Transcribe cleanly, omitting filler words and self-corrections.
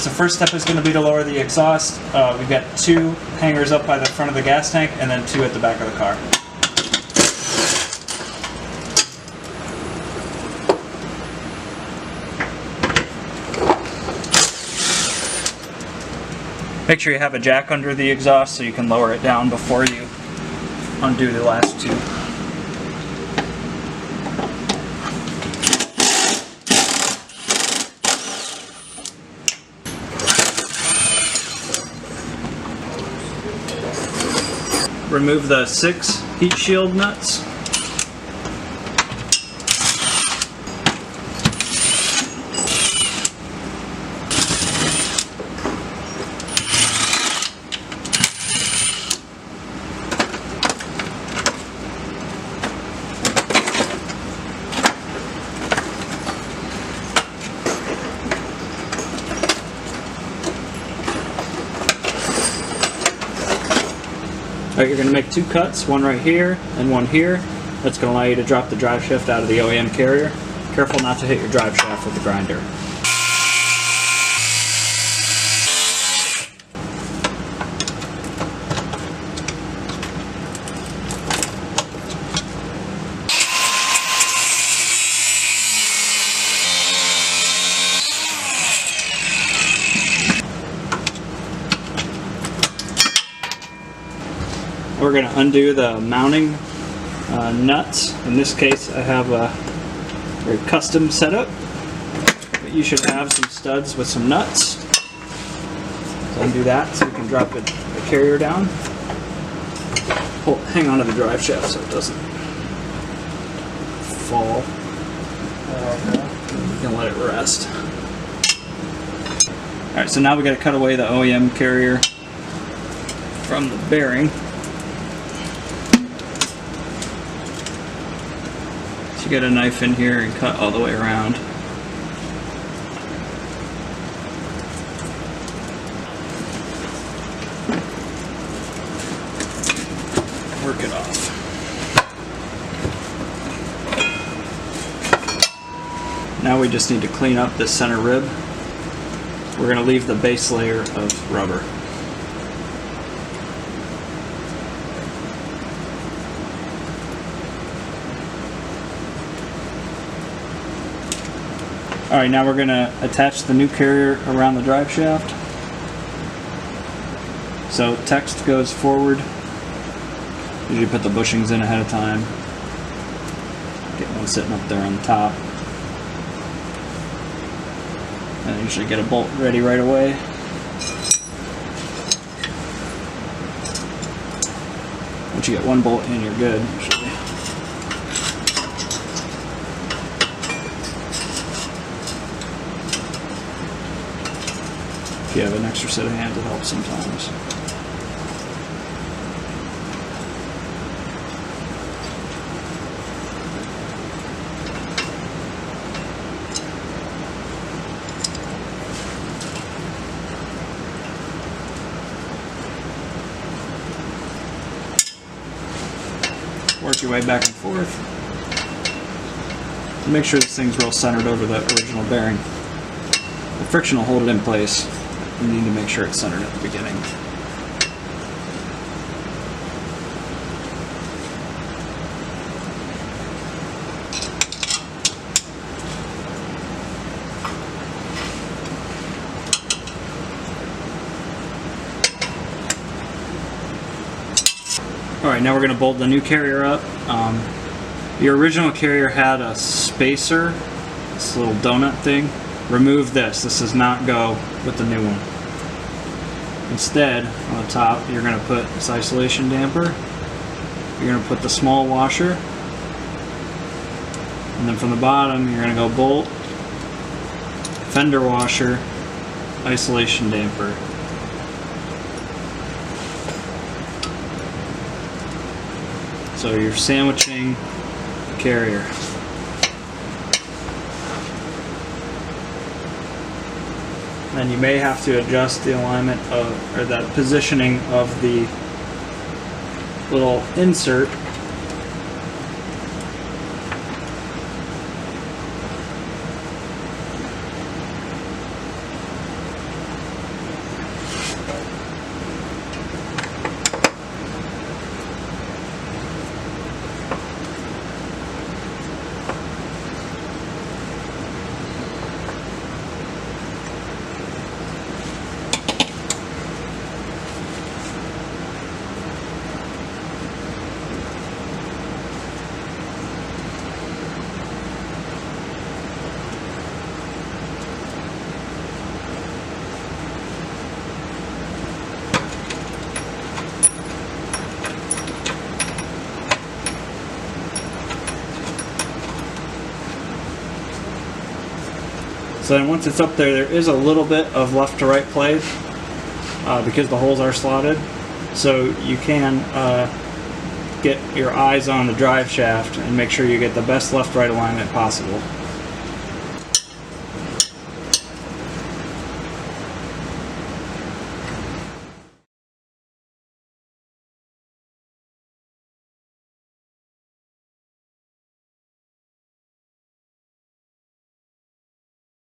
So first step is going to be to lower the exhaust. We've got 2 hangers up by the front of the gas tank and then 2 at the back of the car. Make sure you have a jack under the exhaust so you can lower it down before you undo the last 2. Remove the 6 heat shield nuts. Alright, you're going to make 2 cuts, one right here and one here. That's going to allow you to drop the drive shaft out of the OEM carrier. Careful not to hit your drive shaft with the grinder. We're going to undo the mounting nuts. In this case, I have a very custom setup, but you should have some studs with some nuts. So undo that so you can drop the carrier down. Hang on to the drive shaft so it doesn't fall. You can let it rest. Alright, so now we got to cut away the OEM carrier from the bearing. You get a knife in here and cut all the way around. Work it off. Now we just need to clean up this center rib. We're going to leave the base layer of rubber. Alright, now we're going to attach the new carrier around the drive shaft. So text goes forward. Usually put the bushings in ahead of time. Get one sitting up there on the top. And I usually get a bolt ready right away. Once you get one bolt in, you're good usually. If you have an extra set of hands, it helps sometimes. Work your way back and forth. Make sure this thing's real centered over the original bearing. The friction will hold it in place. You need to make sure it's centered at the beginning. Alright, now we're going to bolt the new carrier up. Your original carrier had a spacer, this little donut thing. Remove this. This does not go with the new one. Instead, on the top, you're going to put this isolation damper. You're going to put the small washer. And then from the bottom, you're going to go bolt, fender washer, isolation damper. So you're sandwiching the carrier. And you may have to adjust the alignment of, or the positioning of the little insert. So then once it's up there, there is a little bit of left to right play because the holes are slotted. So you can get your eyes on the drive shaft and make sure you get the best left-right alignment possible.